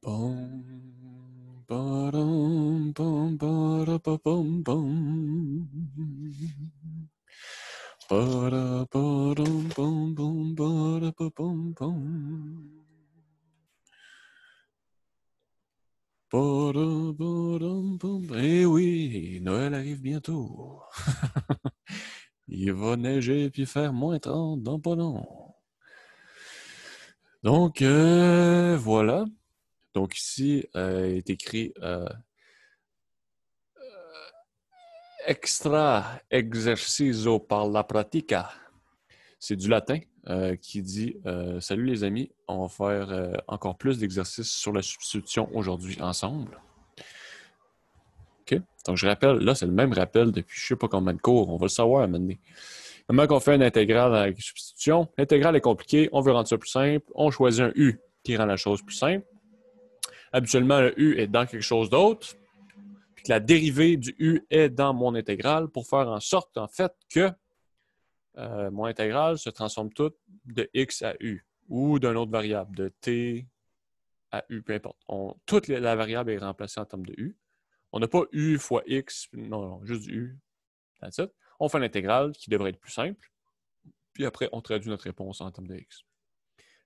Bum, ba-dum, bum, ba-da-ba-bum, bum. Ba-da-ba-dum, bum, bum, ba-da-ba-bum, bum. Ba-da-ba-dum, bum. Eh oui, Noël arrive bientôt. Il va neiger puis faire -30 dans pas long. Donc, voilà. Donc ici est écrit extra exercizo par la pratica. C'est du latin qui dit salut les amis, on va faire encore plus d'exercices sur la substitution aujourd'hui ensemble. OK? Donc je rappelle, là c'est le même rappel depuis je sais pas combien de cours, on va le savoir à un moment donné. Comment on fait une intégrale avec substitution? L'intégrale est compliquée, on veut rendre ça plus simple, on choisit un U qui rend la chose plus simple. Habituellement, le U est dans quelque chose d'autre, puis que la dérivée du U est dans mon intégrale pour faire en sorte, en fait, que mon intégrale se transforme toute de x à u ou d'une autre variable, de t à u, peu importe. Toute la variable est remplacée en termes de u. On n'a pas u fois x, non, juste du u. That's it. On fait l'intégrale qui devrait être plus simple, puis après, on traduit notre réponse en termes de x.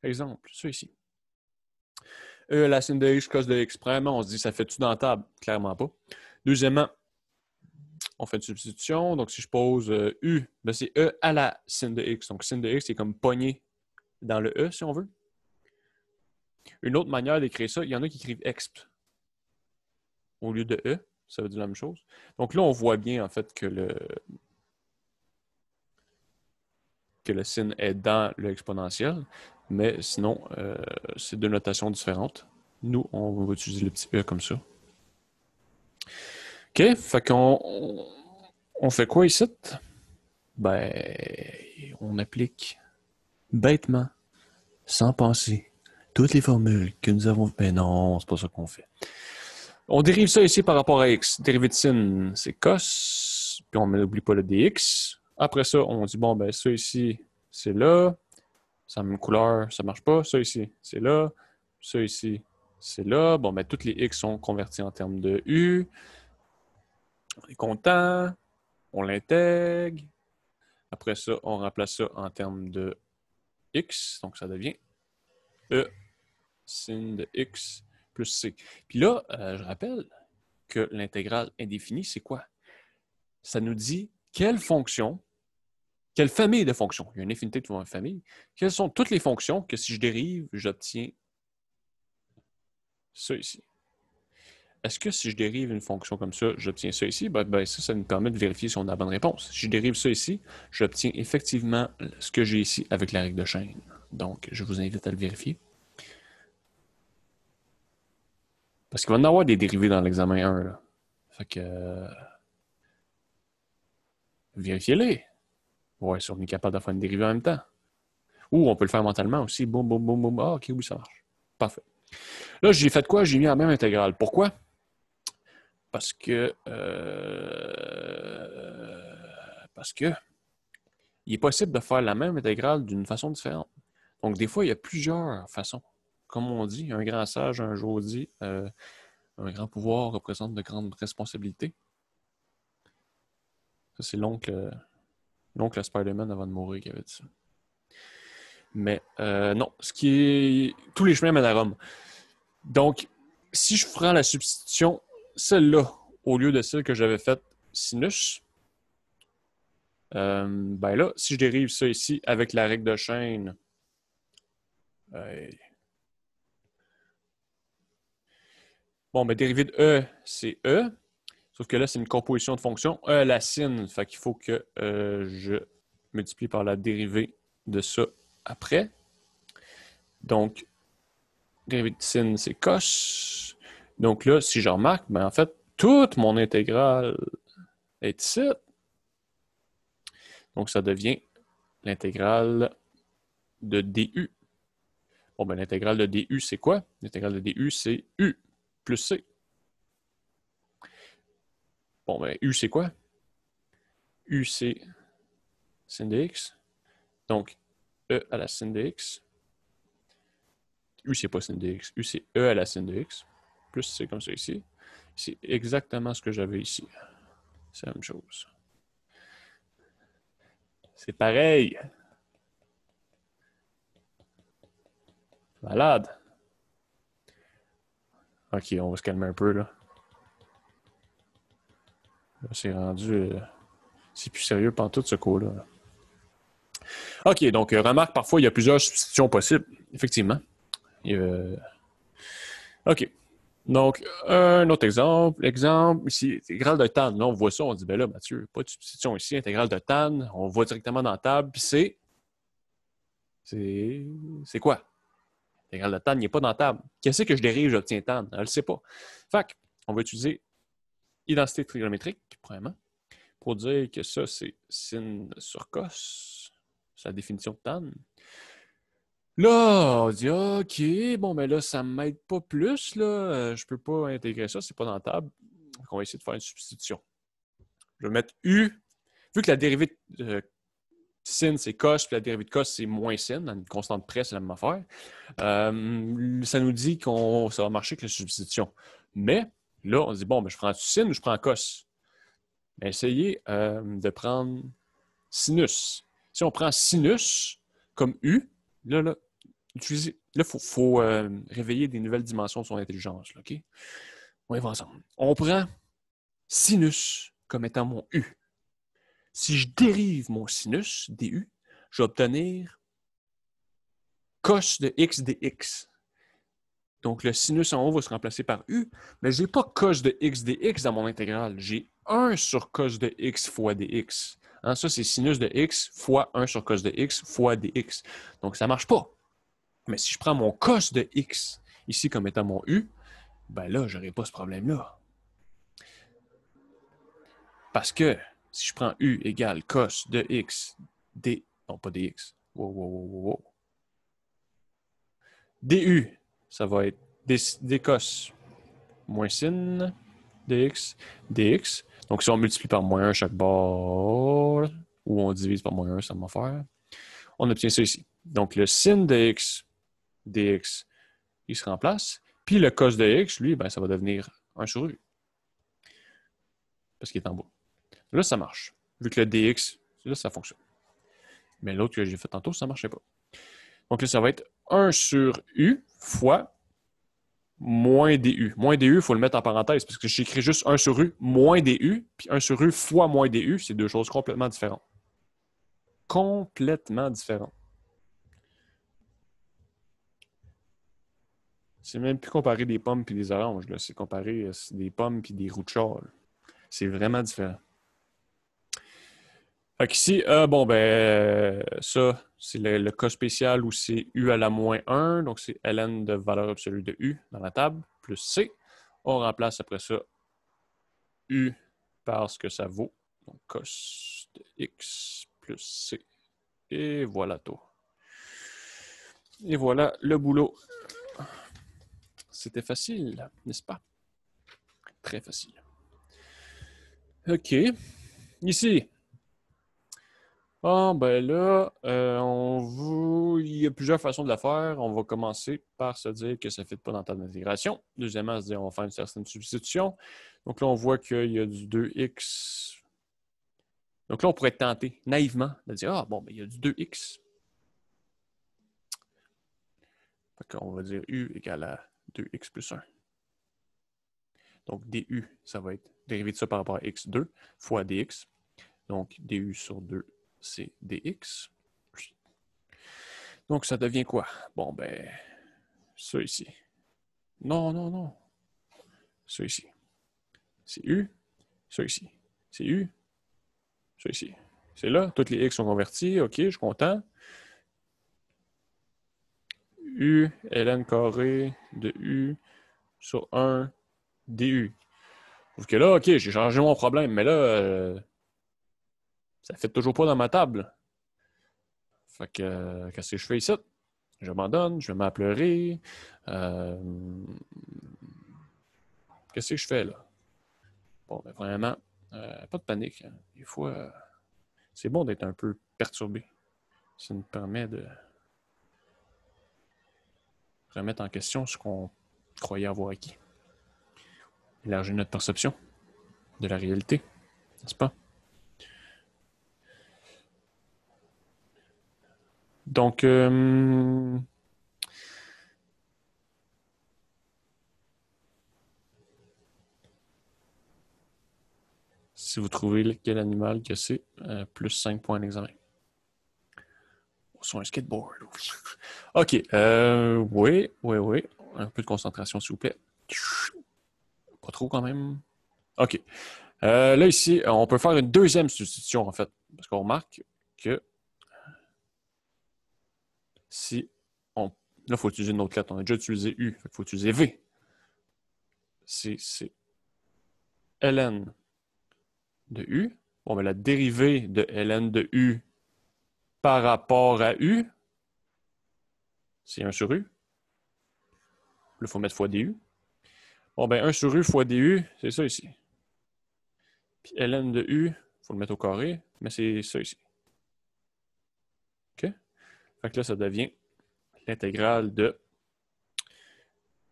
Exemple, ça ici. La sin de x, cos de x. Premièrement, on se dit, ça fait-tu dans la table? Clairement pas. Deuxièmement, on fait une substitution. Donc, si je pose u, ben c'est e à la sin de x. Donc, sin de x est comme pogné dans le e, si on veut. Une autre manière d'écrire ça, il y en a qui écrivent exp au lieu de e. Ça veut dire la même chose. Donc là, on voit bien, en fait, que le sin est dans le exponentiel. Mais sinon, c'est deux notations différentes. Nous, on va utiliser le petit e comme ça. OK, fait qu'on on fait quoi ici? Ben, on applique bêtement, sans penser, toutes les formules que nous avons. Ben non, c'est pas ça qu'on fait. On dérive ça ici par rapport à x. Dérivée de sin, c'est cos. Puis on n'oublie pas le dx. Après ça, on dit, bon, ben ça ici, c'est là. Ça a la même couleur, ça marche pas. Ça ici, c'est là. Ça ici, c'est là. Bon, ben toutes les x sont convertis en termes de u. On est content. On l'intègre. Après ça, on remplace ça en termes de x. Donc, ça devient e sin de x plus c. Puis là, je rappelle que l'intégrale indéfinie, c'est quoi? Ça nous dit quelle fonction, quelle famille de fonctions, il y a une infinité de familles, quelles sont toutes les fonctions que si je dérive, j'obtiens ça ici. Est-ce que si je dérive une fonction comme ça, j'obtiens ça ici? Ben, ça nous permet de vérifier si on a la bonne réponse. Si je dérive ça ici, j'obtiens effectivement ce que j'ai ici avec la règle de chaîne. Donc, je vous invite à le vérifier. Parce qu'il va y en avoir des dérivés dans l'examen 1. Là. Fait que... vérifiez-les. Ouais, si on est capable de faire une dérivée en même temps. Ou on peut le faire mentalement aussi. Boum, boum, boum, boum. Ah, ok, oui, ça marche. Parfait. Là, j'ai fait quoi? J'ai mis la même intégrale. Pourquoi? Parce que il est possible de faire la même intégrale d'une façon différente. Donc, des fois, il y a plusieurs façons. Comme on dit, un grand sage un jour dit, un grand pouvoir représente de grandes responsabilités. Ça, c'est l'oncle Spider-Man avant de mourir qui avait dit ça. Mais non, tous les chemins mènent à Rome. Donc, si je prends la substitution, celle-là, au lieu de celle que j'avais faite sinus, ben là, si je dérive ça ici avec la règle de chaîne, bon, ben dérivée de E, c'est E, sauf que là, c'est une composition de fonctions. E à la sin, fait qu'il faut que je multiplie par la dérivée de ça après. Donc, dérivée de sin, c'est cos. Donc là, si je remarque, ben en fait, toute mon intégrale est ici. Donc, ça devient l'intégrale de du. Bon, ben l'intégrale de du, c'est quoi? L'intégrale de du, c'est u plus c. Bon, ben u, c'est quoi? U, c'est sin de x. Donc, e à la sin de x U, c'est pas sin de x. U, c'est E à la sin de x. Plus C comme ça ici. C'est exactement ce que j'avais ici. C'est la même chose. C'est pareil. Malade. Ok, on va se calmer un peu, là. Là, c'est rendu... c'est plus sérieux pendant tout ce cours-là. OK, donc remarque, parfois, il y a plusieurs substitutions possibles. Effectivement. OK. Donc, un autre exemple. Exemple, ici, intégrale de tan. Là, on voit ça, on dit, ben là, Mathieu, pas de substitution ici. Intégrale de tan, on va directement dans la table, puis c'est quoi? Intégrale de tan, il n'est pas dans la table. Qu'est-ce que je dérive, j'obtiens tan? Elle ne le sait pas. Fait on va utiliser identité trigonométrique, premièrement, pour dire que ça, c'est sin sur cos. C'est la définition de tan. Là, on dit OK, bon, mais là, ça ne m'aide pas plus. Là. Je ne peux pas intégrer ça, c'est pas dans la table. Donc, on va essayer de faire une substitution. Je vais mettre U. Vu que la dérivée de sin, c'est cos, puis la dérivée de cos, c'est moins sin, à une constante près, c'est la même affaire. Ça nous dit que ça va marcher avec la substitution. Mais là, on se dit, bon, ben, je prends sin ou je prends cos? Ben, essayez de prendre sinus. Si on prend sinus comme U, là, il faut réveiller des nouvelles dimensions de son intelligence. Là, OK? On y va ensemble. On prend sinus comme étant mon U. Si je dérive mon sinus, du, je vais obtenir cos de x dx. Donc, le sinus en haut va se remplacer par U, mais je n'ai pas cos de x dx dans mon intégrale. J'ai 1 sur cos de x fois dx. Hein, ça, c'est sinus de x fois 1 sur cos de x fois dx. Donc, ça ne marche pas. Mais si je prends mon cos de x ici comme étant mon U, ben là, je n'aurai pas ce problème-là. Parce que si je prends U égale cos de x, non pas dx, wow. Du, ça va être d cos moins sin dx, dx. Donc si on multiplie par moins 1 chaque bord, ou on divise par moins 1, ça va faire, on obtient ça ici. Donc le sin de x, dx, il se remplace. Puis le cos de x, lui, ben, ça va devenir 1 sur u. Parce qu'il est en bas. Là, ça marche. Vu que le dx, là, ça fonctionne. Mais l'autre que j'ai fait tantôt, ça ne marchait pas. Donc là, ça va être 1 sur u fois moins du. Moins du, il faut le mettre en parenthèse parce que j'écris juste 1 sur u moins du, puis 1 sur u fois moins du, c'est deux choses complètement différentes. Complètement différentes. C'est même plus comparer des pommes puis des oranges. C'est comparer des pommes puis des roux de char. C'est vraiment différent. Fait qu'ici, ça, c'est le cas spécial où c'est U à la moins 1, donc c'est ln de valeur absolue de U dans la table, plus C. On remplace après ça U par ce que ça vaut, donc cos de X plus C. Et voilà tout. Et voilà le boulot. C'était facile, n'est-ce pas? Très facile. OK. Ici. Ah, ben là, il y a plusieurs façons de la faire. On va commencer par se dire que ça ne fit pas dans ta intégration. Deuxièmement, se dire on va faire une certaine substitution. Donc là, on voit qu'il y a du 2x. Donc là, on pourrait tenter naïvement de dire ah, bon, ben, il y a du 2x. Fait qu'on va dire u égale à 2x plus 1. Donc du, ça va être dérivé de ça par rapport à x2 fois dx. Donc du sur 2, c'est dx. Donc, ça devient quoi? Bon, ben, ça ici. Non. Ça ici. C'est U. Ça ici. C'est U. Ça ici. C'est là. Toutes les X sont convertis. OK, je suis content. U, ln carré de U sur 1 du. Sauf que là, OK, j'ai changé mon problème, mais là, ça ne fait toujours pas dans ma table. Fait que, qu'est-ce que je fais ici? Je m'abandonne, je me mets à pleurer. Qu'est-ce que je fais là? Bon, ben vraiment, pas de panique. Hein. Des fois, c'est bon d'être un peu perturbé. Ça nous permet de remettre en question ce qu'on croyait avoir acquis. Élargir notre perception de la réalité, n'est-ce pas? Donc, si vous trouvez quel animal que c'est, plus 5 points d'examen. Sur un skateboard. OK. Oui. Un peu de concentration, s'il vous plaît. Pas trop, quand même. OK. Là, ici, on peut faire une deuxième substitution, en fait. Parce qu'on remarque que si on... Là, il faut utiliser une autre lettre. On a déjà utilisé U. Il faut utiliser V. C'est ln de U. Bon, mais la dérivée de ln de U par rapport à U, c'est 1 sur U. Là, il faut mettre fois du. Bon, ben 1 sur U fois du, c'est ça ici. Puis ln de U, il faut le mettre au carré, mais c'est ça ici. OK? Fait que là, ça devient l'intégrale de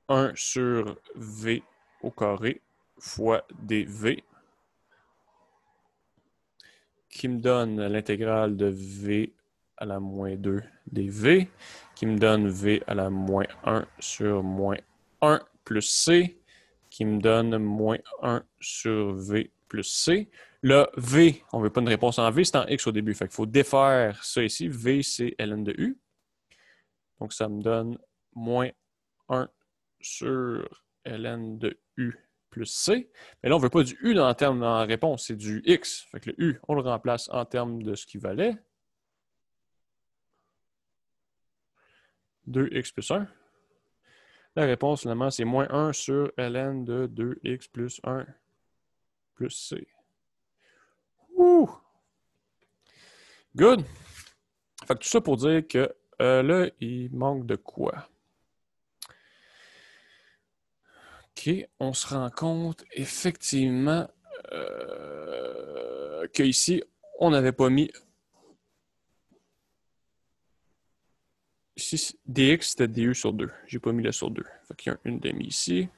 1 sur V au carré fois dV, qui me donne l'intégrale de V à la moins 2 dV, qui me donne V à la moins 1 sur moins 1 plus C, qui me donne moins 1 sur V plus C. Là, V, on ne veut pas une réponse en V, c'est en X au début. Fait qu'il faut défaire ça ici. V, c'est ln de U. Donc, ça me donne moins 1 sur ln de U plus C. Mais là, on ne veut pas du U dans le terme en réponse, c'est du X. Fait que le U, on le remplace en termes de ce qui valait. 2x plus 1. La réponse, finalement, c'est moins 1 sur ln de 2x plus 1 plus C. Ouh! Good! Fait que tout ça pour dire que là, il manque de quoi? OK, on se rend compte effectivement qu'ici, on n'avait pas mis... Ici, dx, c'était du sur 2. J'ai pas mis le sur 2. Fait qu'il y a une demi ici.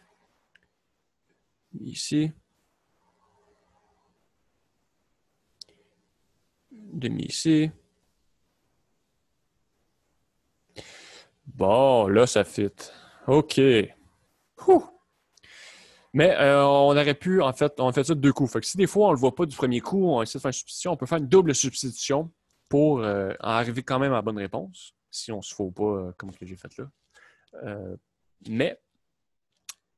Ici. Demi ici. Bon, là, ça fit. OK. Ouh. Mais on aurait pu, en fait, on fait ça de deux coups. Fait que si des fois, on ne le voit pas du premier coup, on essaie de faire une substitution, on peut faire une double substitution pour en arriver quand même à la bonne réponse, si on ne se faut pas comme que j'ai fait là. Mais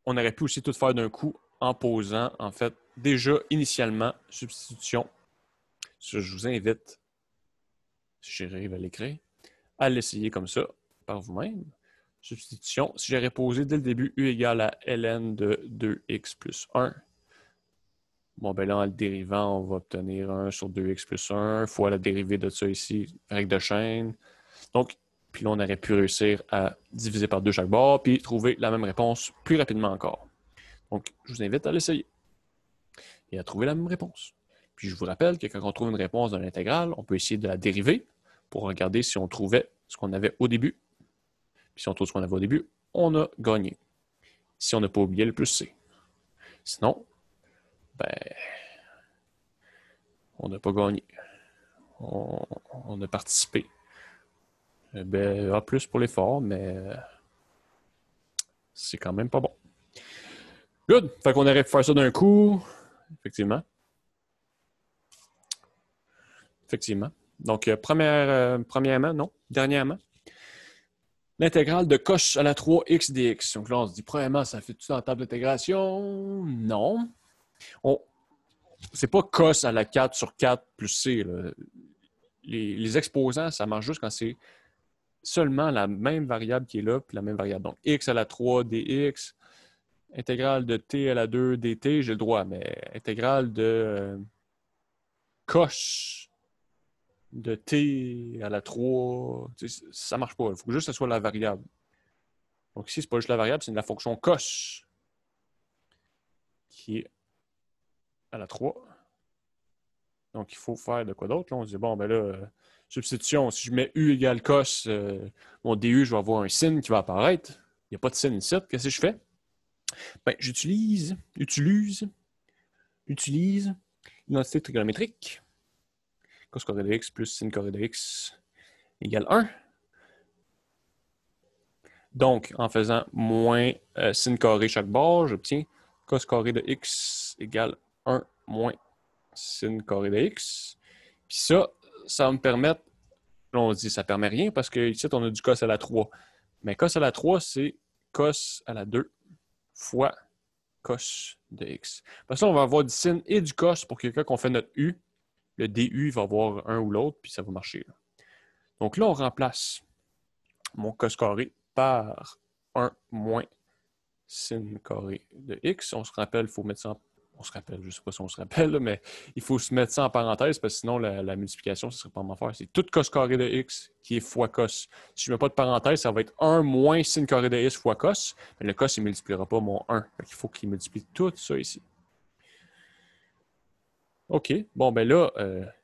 on aurait pu aussi tout faire d'un coup en posant, en fait, déjà initialement, substitution. Je vous invite, si j'arrive à l'écrire, à l'essayer comme ça, par vous-même. Substitution, si j'aurais posé dès le début U égale à ln de 2x plus 1, bon, ben là, en le dérivant, on va obtenir 1 sur 2x plus 1 fois la dérivée de ça ici, règle de chaîne. Donc, puis là, on aurait pu réussir à diviser par 2 chaque bord, puis trouver la même réponse plus rapidement encore. Donc, je vous invite à l'essayer et à trouver la même réponse. Puis, je vous rappelle que quand on trouve une réponse dans l'intégrale, on peut essayer de la dériver pour regarder si on trouvait ce qu'on avait au début. Puis, si on trouve ce qu'on avait au début, on a gagné. Si on n'a pas oublié le plus C. Sinon, ben, on n'a pas gagné. On a participé. Ben, A plus pour l'effort, mais c'est quand même pas bon. Good! Fait qu'on aurait pu faire ça d'un coup. Effectivement. Effectivement. Donc, premièrement, non. Dernièrement, l'intégrale de cosh à la 3x dx. Donc là, on se dit, premièrement, ça fait tout en table d'intégration? Non. C'est pas cos à la 4 sur 4 plus c. Là. Les exposants, ça marche juste quand c'est seulement la même variable qui est là, puis la même variable. Donc, x à la 3 dx, intégrale de t à la 2 dt, j'ai le droit, mais intégrale de cosh de t à la 3, ça ne marche pas. Il faut juste que ce soit la variable. Donc ici, ce n'est pas juste la variable, c'est la fonction cosh qui est à la 3. Donc, il faut faire de quoi d'autre? On se dit, bon, ben là, substitution, si je mets u égale cos, mon du, je vais avoir un sin qui va apparaître. n'y a pas de sin ici. Qu'est-ce que je fais? Ben, j'utilise l'identité trigonométrique. Cos carré de x plus sin carré de x égale 1. Donc, en faisant moins sin carré chaque bord, j'obtiens cos carré de x égale 1 moins sin carré de x. Puis ça va me permettre, là on dit ça ne permet rien parce qu'ici on a du cos à la 3. Mais cos à la 3, c'est cos à la 2 fois cos de x. Parce que là, on va avoir du sin et du cos pour que quand on fait notre u, le du va avoir un ou l'autre, puis ça va marcher. Là. Donc là, on remplace mon cos carré par 1 moins sin carré de x. On se rappelle, il faut mettre ça en... On se rappelle, je ne sais pas si on se rappelle, là, mais il faut se mettre ça en parenthèse parce que sinon, la multiplication, ce ne serait pas m'en faire. C'est tout cos carré de x qui est fois cos. Si je ne mets pas de parenthèse, ça va être 1 moins sin carré de x fois cos. Mais le cos, il ne multipliera pas mon 1. Il faut qu'il multiplie tout ça ici. OK. Bon, ben là,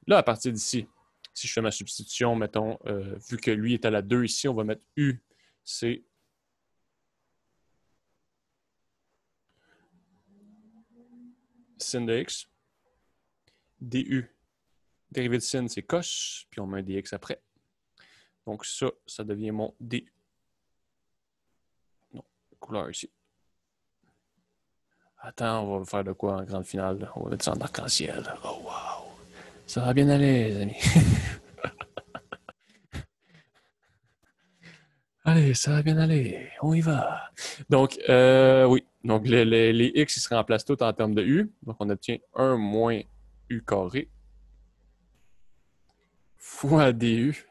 à partir d'ici, si je fais ma substitution, mettons, vu que lui est à la 2 ici, on va mettre u, c'est sin de x. Du, dérivé de sin, c'est cos, puis on met un dx après. Donc ça devient mon du. Non, couleur ici. Attends, on va faire de quoi en grande finale? On va mettre ça en arc-en-ciel. Oh, wow! Ça va bien aller, les amis. Allez, ça va bien aller. On y va. Donc, oui. Donc, les x, ils se remplacent tous en termes de u. Donc, on obtient 1 moins u carré fois du.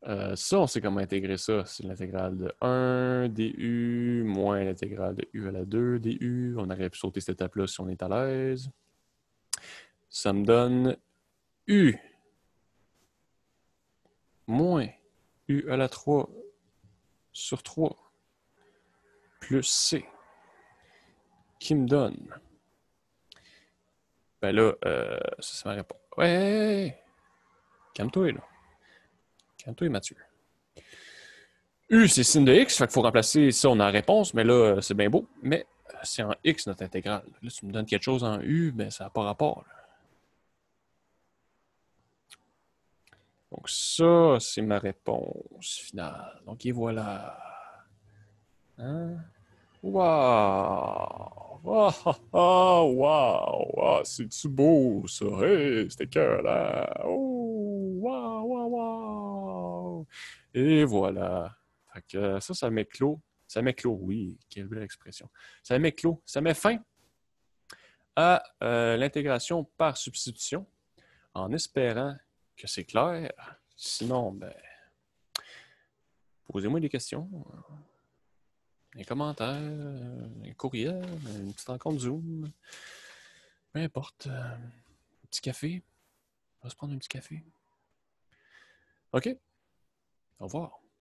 Ça, on sait comment intégrer ça. C'est l'intégrale de 1 du moins l'intégrale de u à la 2 du. On aurait pu sauter cette étape-là si on est à l'aise. Ça me donne u moins u à la 3 sur 3 plus c qui me donne... Ben là, ça c'est ma réponse. Ouais! Calme-toi, là. Calme-toi, Mathieu. U, c'est sin de x, fait qu'il faut remplacer ça, on a la réponse, mais là, c'est bien beau. Mais c'est en x notre intégrale. Là, tu me donnes quelque chose en u, ben ça n'a pas rapport. Là. Donc ça, c'est ma réponse finale. Donc et voilà. Hein? Waouh! Wow! Wow! C'est-tu beau, ça? Hey, c'était cœur là! Oh! Wow! Wow! Wow! Et voilà. Fait que ça met clos. Ça met clos, oui. Quelle belle expression. Ça met clos. Ça met fin à l'intégration par substitution en espérant que c'est clair. Sinon, ben, posez-moi des questions. Un commentaire, un courriel, une petite rencontre Zoom, peu importe. Un petit café. On va se prendre un petit café. OK. Au revoir.